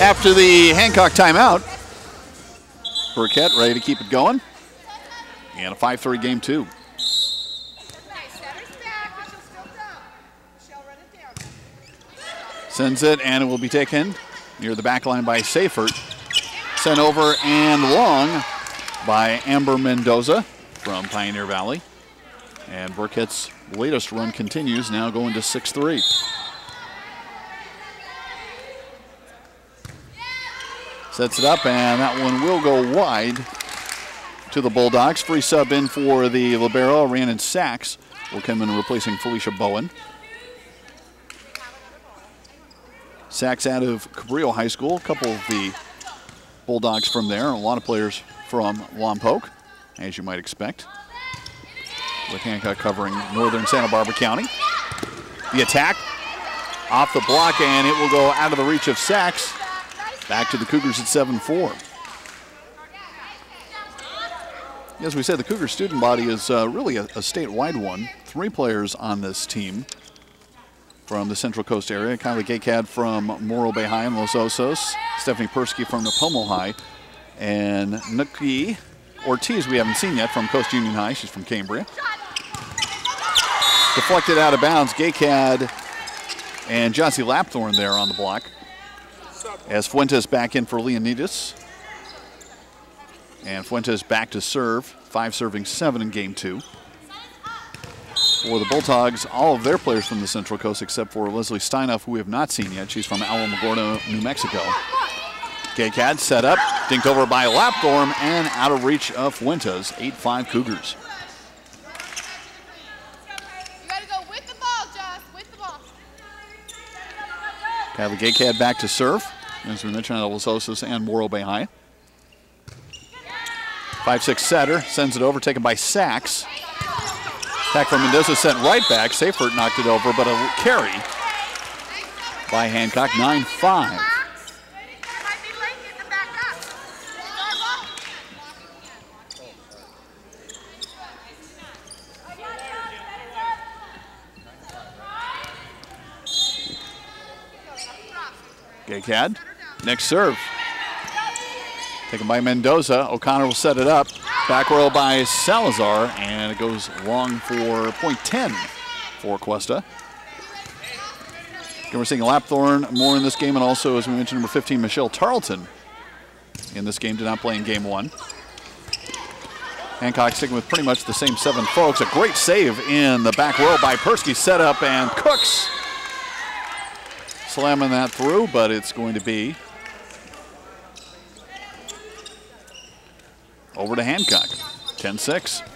after the Hancock timeout. Burkett ready to keep it going. And a 5-3 game 2. Sends it, and it will be taken near the back line by Seifert. Sent over and long by Amber Mendoza from Pioneer Valley. And Burkett's latest run continues, now going to 6-3. Sets it up, and that one will go wide to the Bulldogs. Free sub in for the libero. Rhiannon Sachs will come in replacing Felicia Bowen. Sachs out of Cabrillo High School. A couple of the Bulldogs from there. A lot of players from Lompoc, as you might expect, with Hancock covering northern Santa Barbara County. The attack off the block, and it will go out of the reach of Sachs. Back to the Cougars at 7-4. As we said, the Cougar student body is really a statewide one. 3 players on this team from the Central Coast area. Kylie Gaycad from Morro Bay High and Los Osos. Stephanie Persky from Napomo High. And Nuki Ortiz, we haven't seen yet, from Coast Union High. She's from Cambria. Deflected out of bounds. Gaycad and Jossie Lapthorne there on the block. As Fuentes back in for Leonidas. And Fuentes back to serve. 5 serving 7 in game 2. For the Bulldogs, all of their players from the Central Coast except for Leslie Steinhoff, who we have not seen yet. She's from Alamogordo, New Mexico. Gaycad set up, dinked over by Lapthorne, and out of reach of Fuentes. 8-5 Cougars. You gotta go with the ball, Joss, with the ball. Kylie Gaycad back to serve. As we mentioned, Los Osos and Morro Bay High. 5-6 setter, sends it over, taken by Sachs. Attack from Mendoza sent right back. Seifert knocked it over, but a carry by Hancock. 9-5. Gaycad, next serve. Taken by Mendoza. O'Connor will set it up. Back row by Salazar, and it goes long for point 10 for Cuesta. Again, we're seeing Lapthorne more in this game, and also, as we mentioned, number 15, Michelle Tarleton in this game. Did not play in game 1. Hancock sticking with pretty much the same 7 folks. A great save in the back row by Persky. Set up, and Cooks slamming that through, but it's going to be over to Hancock. 10-6.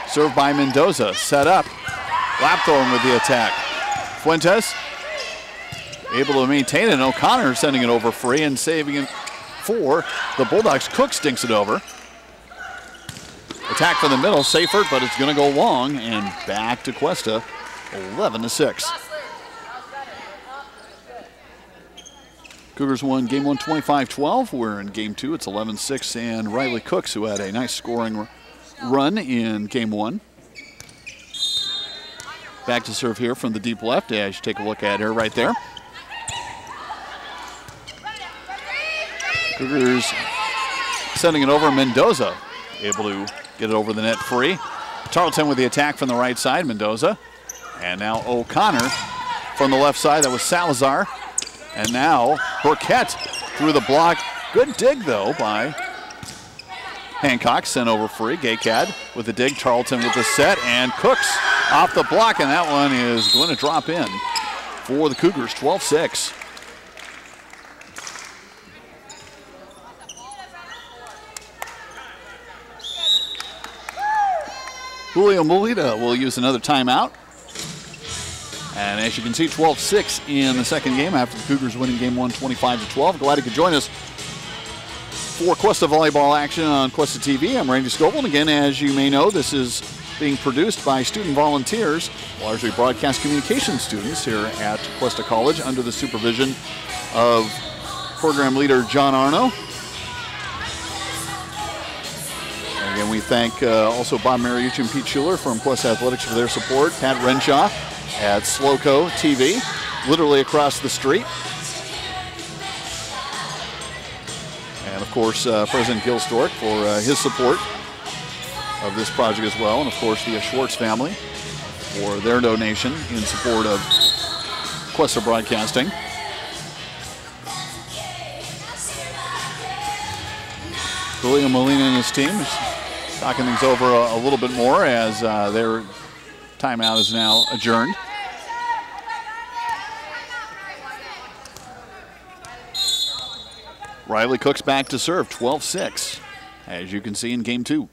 Served by Mendoza. Set up. Lapthorne with the attack. Fuentes able to maintain it. O'Connor sending it over free and saving it for the Bulldogs. Cook stinks it over. Attack from the middle. Seifert, but it's going to go long and back to Cuesta. 11-6. Cougars won game 1 25-12. We're in game 2. It's 11-6, and Riley Cooks, who had a nice scoring run in game 1. Back to serve here from the deep left as you take a look at her right there. Cougars sending it over. Mendoza able to get it over the net free. Tarleton with the attack from the right side. Mendoza. And now O'Connor from the left side. That was Salazar. And now Burkett through the block. Good dig, though, by Hancock. Sent over free. Gaycad with the dig. Tarleton with the set. And Cooks off the block. And that one is going to drop in for the Cougars. 12-6. Julio Molina will use another timeout. And as you can see, 12-6 in the second game after the Cougars winning game 1 25-12. Glad you could join us for Cuesta volleyball action on Cuesta TV. I'm Randy Scoble, and again, as you may know, this is being produced by student volunteers, largely broadcast communication students here at Cuesta College under the supervision of program leader John Arno. And again, we thank also Bob Mariucci and Pete Schuler from Cuesta Athletics for their support. Pat Renshaw at Sloco TV, literally across the street. And of course, President Gil Stork for his support of this project as well. And of course, the Schwartz family for their donation in support of Cuesta Broadcasting. Julio Molina and his team is talking things over a little bit more as their timeout is now adjourned. Riley Cook's back to serve, 12-6, as you can see in game 2.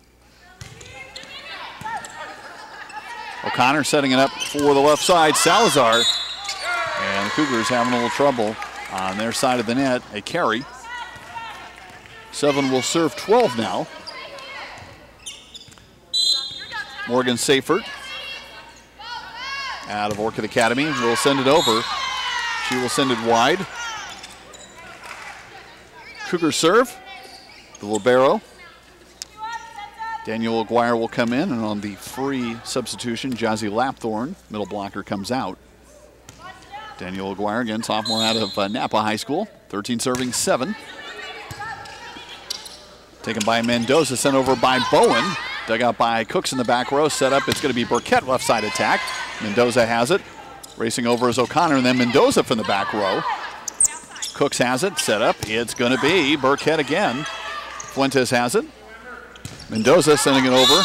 O'Connor setting it up for the left side, Salazar. And the Cougars having a little trouble on their side of the net, a carry. 7 will serve 12 now. Morgan Seifert out of Orchid Academy will send it over. She will send it wide. Cougar serve, the libero. Daniel Aguirre will come in, and on the free substitution, Jazzy Lapthorne, middle blocker, comes out. Daniel Aguirre, again, sophomore out of Napa High School, 13 serving 7. Taken by Mendoza, sent over by Bowen. Dug out by Cooks in the back row, set up. It's going to be Burkett left side attack. Mendoza has it. Racing over is O'Connor, and then Mendoza from the back row. Cooks has it, set up. It's going to be Burkett again. Fuentes has it. Mendoza sending it over.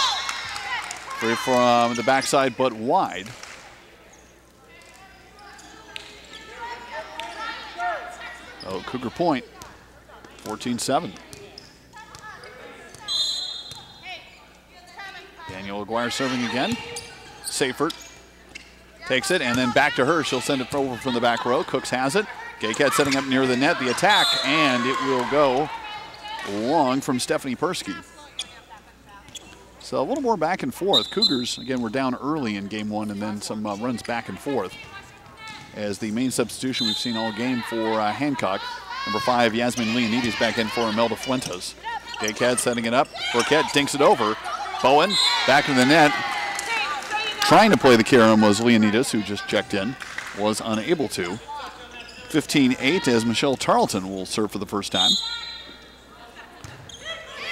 Free from the backside, but wide. Oh, Cougar point, 14-7. Daniel Aguirre serving again. Seifert takes it, and then back to her. She'll send it over from the back row. Cooks has it. Gaycat setting up near the net, the attack, and it will go long from Stephanie Persky. So a little more back and forth. Cougars, again, were down early in game 1, and then some runs back and forth. As the main substitution we've seen all game for Hancock. Number 5, Yasmin Leonides back in for Imelda Fuentes. Gaycat setting it up. Burkett dinks it over. Bowen back in the net. Trying to play the carom was Leonidas, who just checked in. Was unable to. 15-8 as Michelle Tarleton will serve for the first time.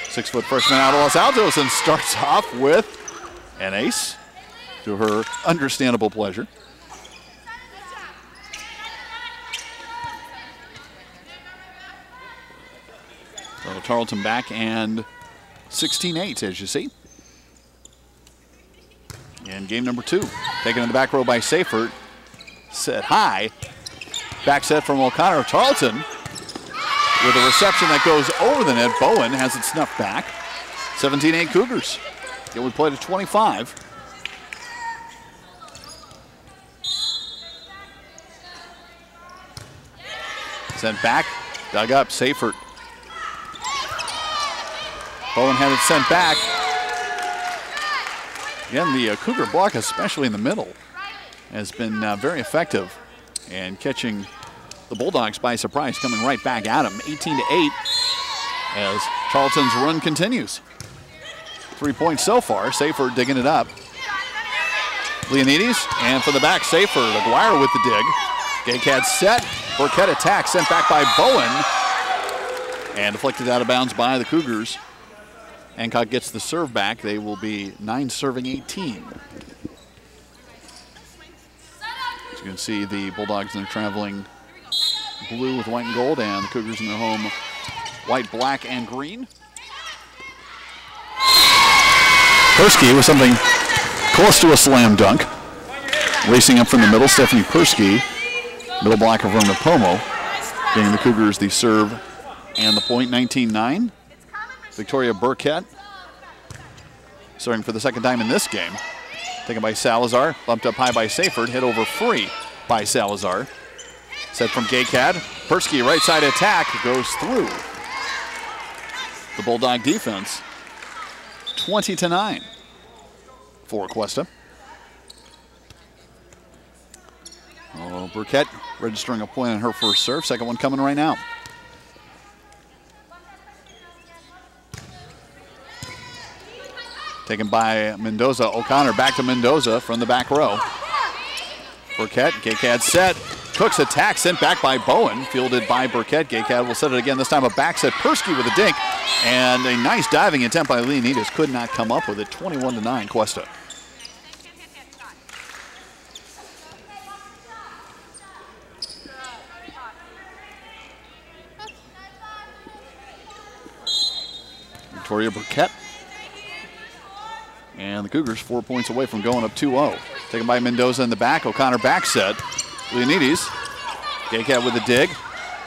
6-foot freshman out of Los Altos and starts off with an ace to her understandable pleasure. So Tarleton back and 16-8 as you see. And game number 2, taken in the back row by Seifert. Set high. Back set from O'Connor. Tarleton with a reception that goes over the net. Bowen has it snuffed back. 17-8 Cougars. It would play to 25. Sent back, dug up, Seifert. Bowen had it sent back. Again, the Cougar block, especially in the middle, has been very effective and catching the Bulldogs by surprise, coming right back at them. 18-8 as Charlton's run continues. 3 points so far. Seifert digging it up. Leonides, and for the back, Seifert. Aguirre with the dig. Gaycat set. Burkett attack, sent back by Bowen. And deflected out of bounds by the Cougars. Hancock gets the serve back. They will be 9 serving 18. As you can see, the Bulldogs in their traveling blue with white and gold, and the Cougars in their home white, black, and green. Persky with something close to a slam dunk. Racing up from the middle, Stephanie Persky, middle blocker from Napomo, giving the Cougars the serve and the point. 19-9. Victoria Burkett serving for the second time in this game. Taken by Salazar, bumped up high by Seifert, hit over free by Salazar. Set from Gaycat. Persky right side attack goes through the Bulldog defense. 20-9 for Cuesta. Oh, Burkett registering a point on her first serve. Second one coming right now. Taken by Mendoza. O'Connor back to Mendoza from the back row. Burkett, Gaycad set. Cooks attack, sent back by Bowen, fielded by Burkett. Gaycad will set it again, this time a back set. Persky with a dink, and a nice diving attempt by Leonidas. Could not come up with it. 21-9, Cuesta. Victoria Burkett. And the Cougars 4 points away from going up 2-0. Taken by Mendoza in the back. O'Connor back set. Leonides. Gaycad with a dig.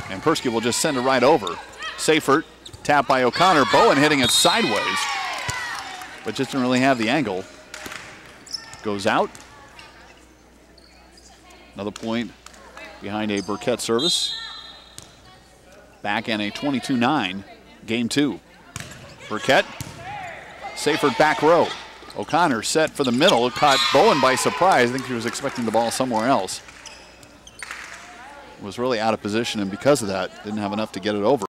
And Persky will just send it right over. Seifert. Tap by O'Connor. Bowen hitting it sideways. But just didn't really have the angle. Goes out. Another point behind a Burkett service. Back in a 22-9 game 2. Burkett. Seifert back row. O'Connor set for the middle. Caught Bowen by surprise. I think he was expecting the ball somewhere else. Was really out of position, and because of that, didn't have enough to get it over.